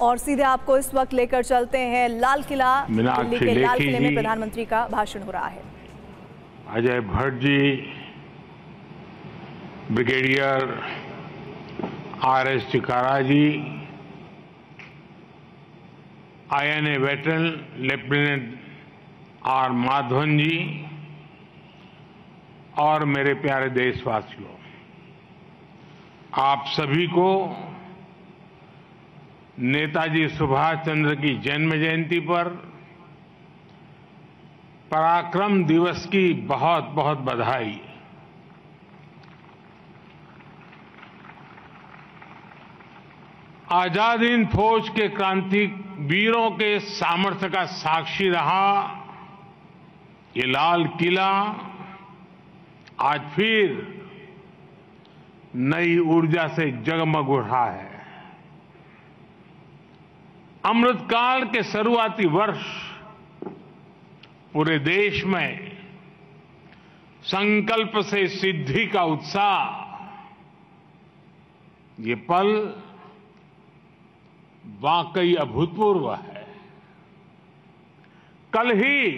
और सीधे आपको इस वक्त लेकर चलते हैं लाल किला। दिल्ली के लाल किले में प्रधानमंत्री का भाषण हो रहा है। Ajay Bhatt ji, brigadier R S. Chikara ji, INA veteran lieutenant R. Madhavan ji और मेरे प्यारे देशवासियों, आप सभी को नेताजी सुभाष चंद्र की जन्म जयंती पर पराक्रम दिवस की बहुत बहुत बधाई। आजाद हिंद फौज के क्रांतिवीरों के सामर्थ्य का साक्षी रहा ये लाल किला आज फिर नई ऊर्जा से जगमग उठा है। अमृतकाल के शुरुआती वर्ष पूरे देश में संकल्प से सिद्धि का उत्साह, ये पल वाकई अभूतपूर्व है। कल ही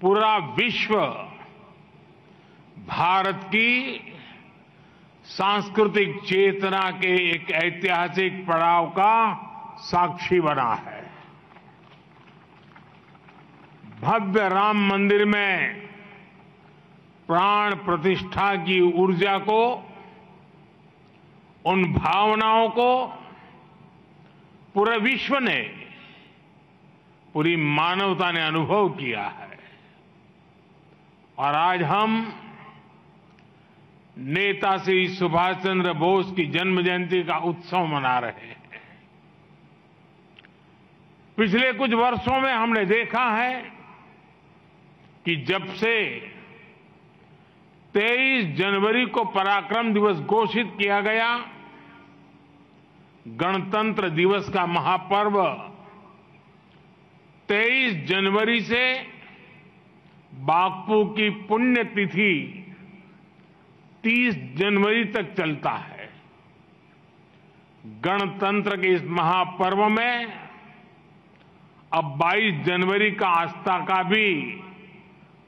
पूरा विश्व भारत की सांस्कृतिक चेतना के एक ऐतिहासिक पड़ाव का साक्षी बना है। भव्य राम मंदिर में प्राण प्रतिष्ठा की ऊर्जा को, उन भावनाओं को पूरे विश्व ने, पूरी मानवता ने अनुभव किया है। और आज हम नेताजी सुभाष चंद्र बोस की जन्म जयंती का उत्सव मना रहे हैं। पिछले कुछ वर्षों में हमने देखा है कि जब से 23 जनवरी को पराक्रम दिवस घोषित किया गया, गणतंत्र दिवस का महापर्व 23 जनवरी से बापू की पुण्यतिथि 30 जनवरी तक चलता है। गणतंत्र के इस महापर्व में अब 22 जनवरी का आस्था का भी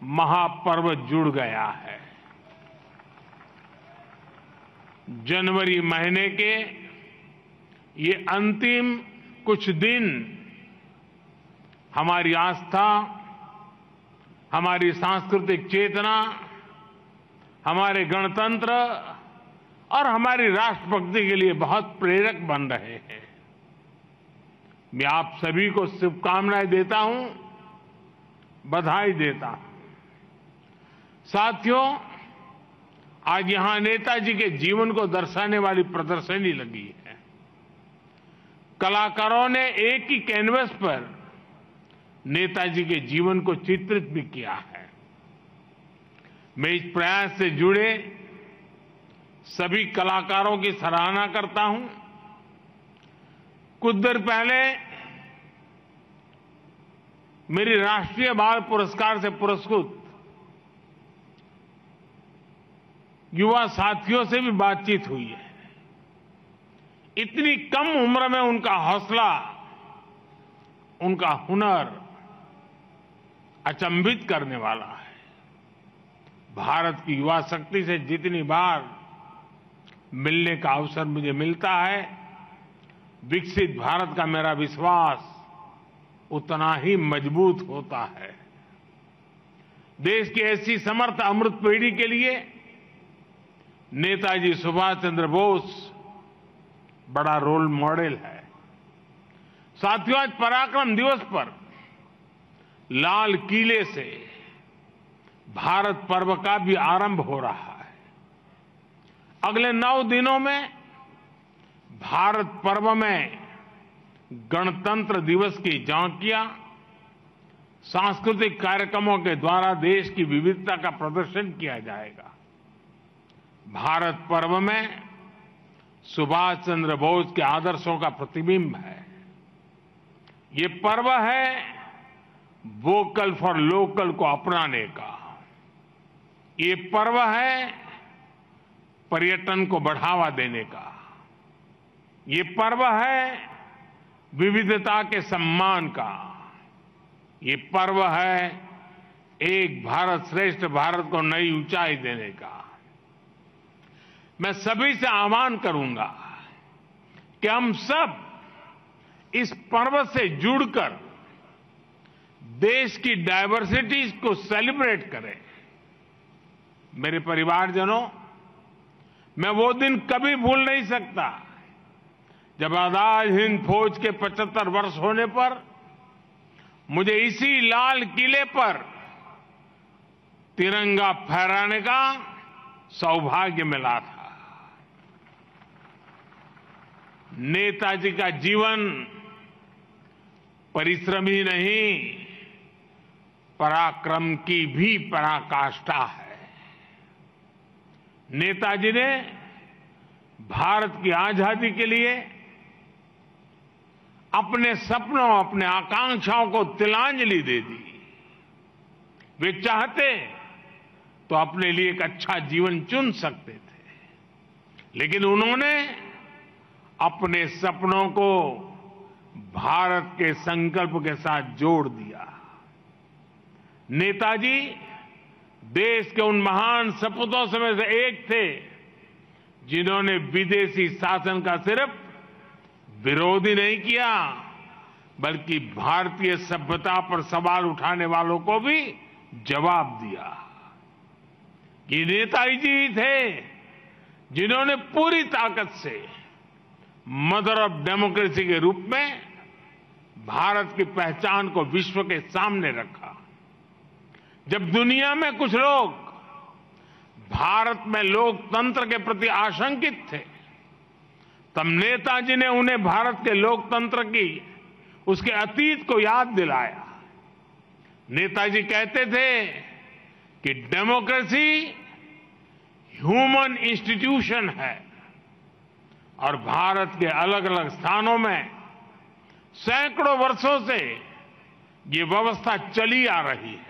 महापर्व जुड़ गया है। जनवरी महीने के ये अंतिम कुछ दिन हमारी आस्था, हमारी सांस्कृतिक चेतना, हमारे गणतंत्र और हमारी राष्ट्रभक्ति के लिए बहुत प्रेरक बन रहे हैं। मैं आप सभी को शुभकामनाएं देता हूं, बधाई देता हूं। साथियों, आज यहां नेताजी के जीवन को दर्शाने वाली प्रदर्शनी लगी है। कलाकारों ने एक ही कैनवस पर नेताजी के जीवन को चित्रित भी किया है। मैं इस प्रयास से जुड़े सभी कलाकारों की सराहना करता हूं। कुछ देर पहले मेरी राष्ट्रीय बाल पुरस्कार से पुरस्कृत युवा साथियों से भी बातचीत हुई है। इतनी कम उम्र में उनका हौसला, उनका हुनर अचंभित करने वाला है। भारत की युवा शक्ति से जितनी बार मिलने का अवसर मुझे मिलता है, विकसित भारत का मेरा विश्वास उतना ही मजबूत होता है। देश की ऐसी समर्थ अमृत पीढ़ी के लिए नेताजी सुभाष चंद्र बोस बड़ा रोल मॉडल है। साथियों, आज पराक्रम दिवस पर लाल किले से भारत पर्व का भी आरंभ हो रहा है। अगले 9 दिनों में भारत पर्व में गणतंत्र दिवस की झांकियां, सांस्कृतिक कार्यक्रमों के द्वारा देश की विविधता का प्रदर्शन किया जाएगा। भारत पर्व में सुभाष चंद्र बोस के आदर्शों का प्रतिबिंब है। ये पर्व है वोकल फॉर लोकल को अपनाने का। ये पर्व है पर्यटन को बढ़ावा देने का। ये पर्व है विविधता के सम्मान का ये पर्व है, एक भारत श्रेष्ठ भारत को नई ऊंचाई देने का। मैं सभी से आह्वान करूंगा कि हम सब इस पर्व से जुड़कर देश की डायवर्सिटीज को सेलिब्रेट करें। मेरे परिवारजनों, मैं वो दिन कभी भूल नहीं सकता जब आजाद हिंद फौज के 75 वर्ष होने पर मुझे इसी लाल किले पर तिरंगा फहराने का सौभाग्य मिला था। नेताजी का जीवन परिश्रम ही नहीं, पराक्रम की भी पराकाष्ठा है। नेताजी ने भारत की आजादी के लिए अपने सपनों, अपने आकांक्षाओं को तिलांजलि दे दी। वे चाहते तो अपने लिए एक अच्छा जीवन चुन सकते थे, लेकिन उन्होंने अपने सपनों को भारत के संकल्प के साथ जोड़ दिया। नेताजी देश के उन महान सपूतों में से एक थे जिन्होंने विदेशी शासन का सिर्फ विरोध ही नहीं किया, बल्कि भारतीय सभ्यता पर सवाल उठाने वालों को भी जवाब दिया। ये नेताजी थे जिन्होंने पूरी ताकत से मदर ऑफ डेमोक्रेसी के रूप में भारत की पहचान को विश्व के सामने रखा। जब दुनिया में कुछ लोग भारत में लोकतंत्र के प्रति आशंकित थे, तब नेताजी ने उन्हें भारत के लोकतंत्र की उसके अतीत को याद दिलाया। नेताजी कहते थे कि डेमोक्रेसी ह्यूमन इंस्टीट्यूशन है और भारत के अलग अलग स्थानों में सैकड़ों वर्षों से ये व्यवस्था चली आ रही है।